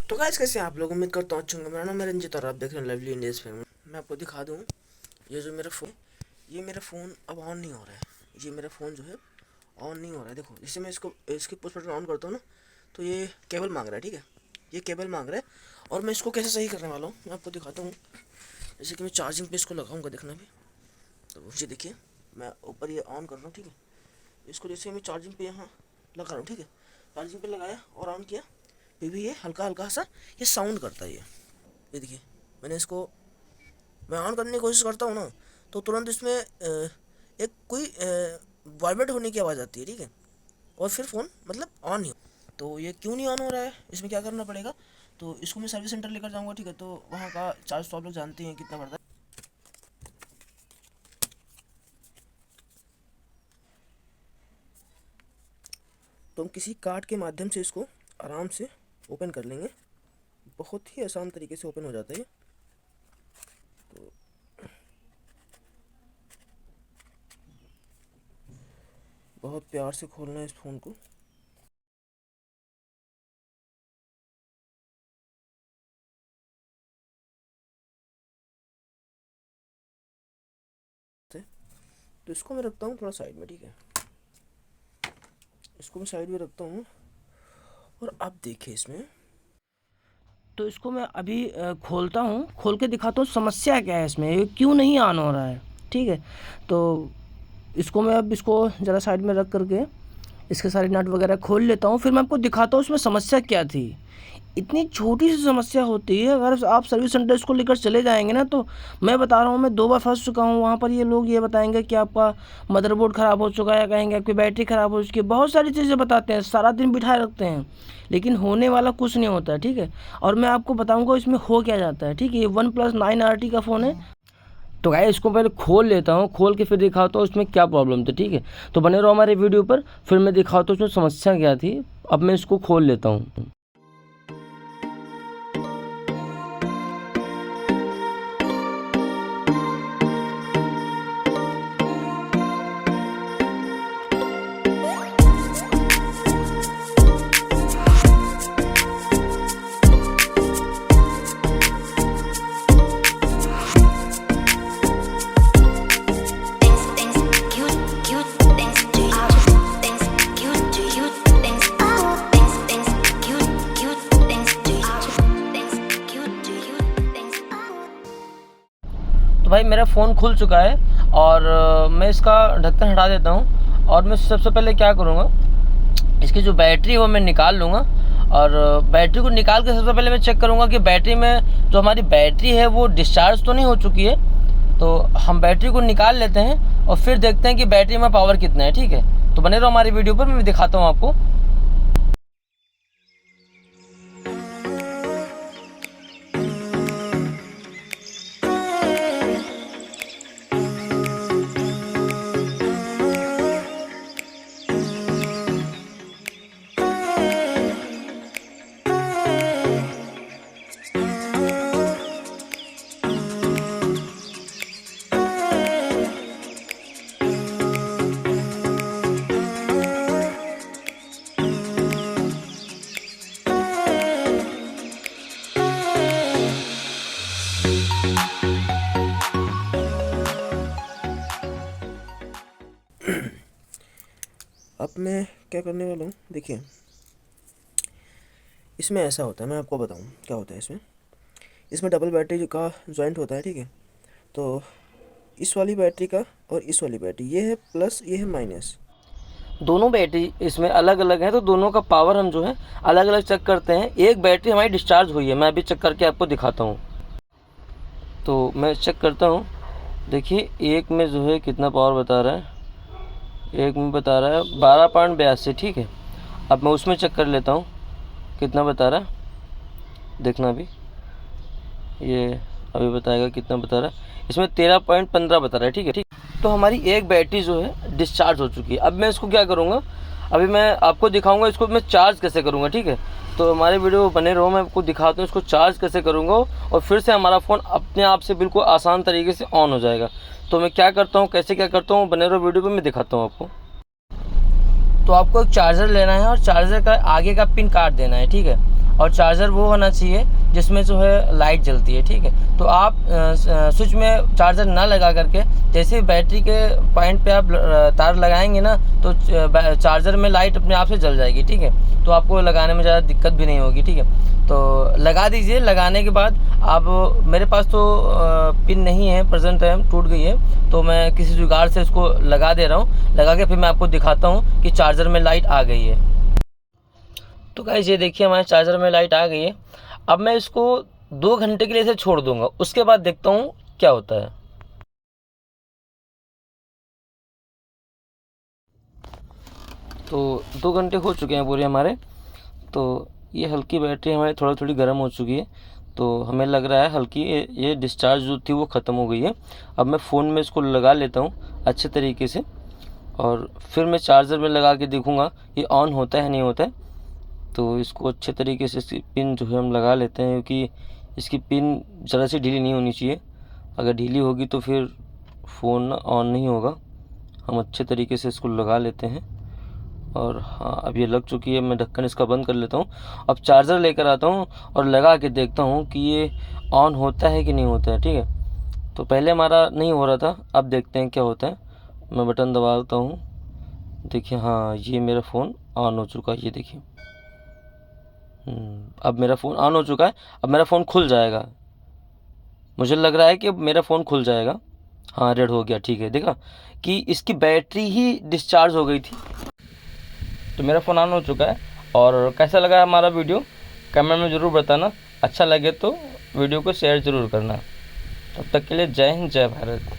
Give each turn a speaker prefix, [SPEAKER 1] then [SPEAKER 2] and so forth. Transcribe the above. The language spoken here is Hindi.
[SPEAKER 1] तो गाइस कैसे हैं आप लोग। उम्मीद करता हूँ अच्छे होंगे। मेरा नाम है रंजित और आप देख रहे हैं लवली इंडियस फिल्म। मैं आपको दिखा दूँ ये जो मेरा फ़ोन अब ऑन नहीं हो रहा है। ये मेरा फ़ोन जो है ऑन नहीं हो रहा है। देखो जैसे मैं इसकी पुश बटन ऑन करता हूँ ना, तो ये केबल मांग रहा है। ठीक है, ये केबल मांग रहा है और मैं इसको कैसे सही करने वाला हूँ मैं आपको दिखाता हूँ। जैसे कि मैं चार्जिंग पे इसको लगाऊंगा, देखना भी। तो ये देखिए, मैं ऊपर ये ऑन कर रहा हूँ। ठीक है, इसको जैसे मैं चार्जिंग पे यहाँ लगा रहा हूँ। ठीक है, चार्जिंग पे लगाया और ऑन किया, फिर भी ये हल्का हल्का सा ये साउंड करता है। ये देखिए, मैंने इसको मैं ऑन करने की कोशिश करता हूँ ना, तो तुरंत इसमें एक कोई वाइब्रेट होने की आवाज़ आती है। ठीक है, और फिर फ़ोन मतलब ऑन नहीं। तो ये क्यों नहीं ऑन हो रहा है, इसमें क्या करना पड़ेगा। तो इसको मैं सर्विस सेंटर लेकर जाऊँगा। ठीक है, तो वहाँ का चार्ज तो आप लोग जानते हैं कितना पड़ता है। तो हम किसी कार्ड के माध्यम से इसको आराम से ओपन कर लेंगे। बहुत ही आसान तरीके से ओपन हो जाता है। तो बहुत प्यार से खोलना है इस फ़ोन को। तो इसको मैं रखता हूँ थोड़ा साइड में। ठीक है, इसको मैं साइड में रखता हूँ और अब देखिए इसमें। तो इसको मैं अभी खोलता हूँ, खोल के दिखाता हूँ समस्या क्या है इसमें, ये क्यों नहीं ऑन हो रहा है। ठीक है, तो इसको मैं अब इसको ज़रा साइड में रख करके इसके सारे नट वगैरह खोल लेता हूँ, फिर मैं आपको दिखाता हूँ इसमें समस्या क्या थी। इतनी छोटी सी समस्या होती है, अगर आप सर्विस सेंटर इसको लेकर चले जाएंगे ना, तो मैं बता रहा हूँ, मैं 2 बार फंस चुका हूँ वहाँ पर। ये लोग ये बताएंगे कि आपका मदरबोर्ड ख़राब हो चुका है, कहेंगे आपकी बैटरी ख़राब हो चुकी है, बहुत सारी चीज़ें बताते हैं, सारा दिन बिठाए रखते हैं, लेकिन होने वाला कुछ नहीं होता है। ठीक है, और मैं आपको बताऊँगा इसमें हो क्या जाता है। ठीक है, ये OnePlus 9 RT का फ़ोन है। तो गाइस इसको पहले खोल लेता हूँ, खोल के फिर दिखाता हूँ इसमें क्या प्रॉब्लम थी। ठीक है, तो बने रहो हमारे वीडियो पर, फिर मैं दिखाता हूँ इसमें समस्या क्या थी। अब मैं इसको खोल लेता हूँ। तो भाई मेरा फ़ोन खुल चुका है और मैं इसका ढक्कन हटा देता हूँ। और मैं सबसे पहले क्या करूँगा, इसकी जो बैटरी है वो मैं निकाल लूँगा। और बैटरी को निकाल के सबसे पहले मैं चेक करूँगा कि बैटरी में जो हमारी बैटरी है वो डिस्चार्ज तो नहीं हो चुकी है। तो हम बैटरी को निकाल लेते हैं और फिर देखते हैं कि बैटरी में पावर कितना है। ठीक है, तो बने रहो हमारी वीडियो पर, मैं दिखाता हूँ आपको। अब मैं क्या करने वाला हूँ, देखिए इसमें ऐसा होता है, मैं आपको बताऊँ क्या होता है इसमें। इसमें डबल बैटरी का जॉइंट होता है। ठीक है, तो इस वाली बैटरी का और इस वाली बैटरी, ये है प्लस ये है माइनस, दोनों बैटरी इसमें अलग अलग है। तो दोनों का पावर हम जो है अलग अलग चेक करते हैं। एक बैटरी हमारी डिस्चार्ज हुई है, मैं अभी चेक करके आपको दिखाता हूँ। तो मैं चेक करता हूँ, देखिए एक में जो है कितना पावर बता रहा है, एक में बता रहा है 12.82। ठीक है, अब मैं उसमें चेक कर लेता हूँ कितना बता रहा है, देखना अभी ये अभी बताएगा कितना बता रहा है। इसमें 13.15 बता रहा है। ठीक है, तो हमारी एक बैटरी जो है डिस्चार्ज हो चुकी है। अब मैं इसको क्या करूँगा, अभी मैं आपको दिखाऊंगा इसको मैं चार्ज कैसे करूँगा। ठीक है, तो हमारे वीडियो बने रहो, मैं आपको दिखाता हूँ इसको चार्ज कैसे करूँगा और फिर से हमारा फ़ोन अपने आप से बिल्कुल आसान तरीके से ऑन हो जाएगा। तो मैं क्या करता हूँ, कैसे क्या करता हूँ, बने रहो वीडियो पर, मैं दिखाता हूँ आपको। तो आपको एक चार्जर लेना है और चार्जर का आगे का पिन काट देना है। ठीक है,
[SPEAKER 2] और चार्जर वो होना चाहिए जिसमें जो है लाइट जलती है, ठीक है। तो आप स्विच में चार्जर ना लगा करके जैसे ही बैटरी के पॉइंट पे आप तार लगाएंगे ना, तो चार्जर में लाइट अपने आप से जल जाएगी, ठीक है। तो आपको लगाने में ज़्यादा दिक्कत भी नहीं होगी, ठीक है। तो लगा दीजिए। लगाने के बाद आप, मेरे पास तो पिन नहीं है प्रेजेंट टाइम, टूट गई है, तो मैं किसी जुगाड़ से इसको लगा दे रहा हूँ। लगा के फिर मैं आपको दिखाता हूँ कि चार्जर में लाइट आ गई है। तो गाइस ये देखिए हमारे चार्जर में लाइट आ गई है। अब मैं इसको 2 घंटे के लिए इसे छोड़ दूंगा, उसके बाद देखता हूँ क्या होता है। तो 2 घंटे हो चुके हैं पूरे हमारे। तो ये हल्की बैटरी हमारी थोड़ी गर्म हो चुकी है, तो हमें लग रहा है हल्की ये डिस्चार्ज जो थी वो ख़त्म हो गई है। अब मैं फ़ोन में इसको लगा लेता हूँ अच्छे तरीके से, और फिर मैं चार्जर में लगा के देखूँगा ये ऑन होता है नहीं होता है। तो इसको अच्छे तरीके से इसकी पिन जो है हम लगा लेते हैं, क्योंकि इसकी पिन ज़रा सी ढीली नहीं होनी चाहिए। अगर ढीली होगी तो फिर फ़ोन ऑन नहीं होगा। हम अच्छे तरीके से इसको लगा लेते हैं, और हाँ अब ये लग चुकी है। मैं ढक्कन इसका बंद कर लेता हूँ। अब चार्जर लेकर आता हूँ और लगा के देखता हूँ कि ये ऑन होता है कि नहीं होता है, ठीक है। तो पहले हमारा नहीं हो रहा था, अब देखते हैं क्या होता है। मैं बटन दबाता हूँ, देखिए हाँ ये मेरा फ़ोन ऑन हो चुका है, ये देखिए। अब मेरा फ़ोन ऑन हो चुका है। अब मेरा फ़ोन खुल जाएगा, मुझे लग रहा है कि अब मेरा फ़ोन खुल जाएगा। हाँ रेड हो गया, ठीक है। देखा कि इसकी बैटरी ही डिस्चार्ज हो गई थी। तो मेरा फ़ोन ऑन हो चुका है। और कैसा लगा हमारा वीडियो कमेंट में ज़रूर बताना। अच्छा लगे तो वीडियो को शेयर ज़रूर करना। तब तक के लिए जय हिंद, जय भारत।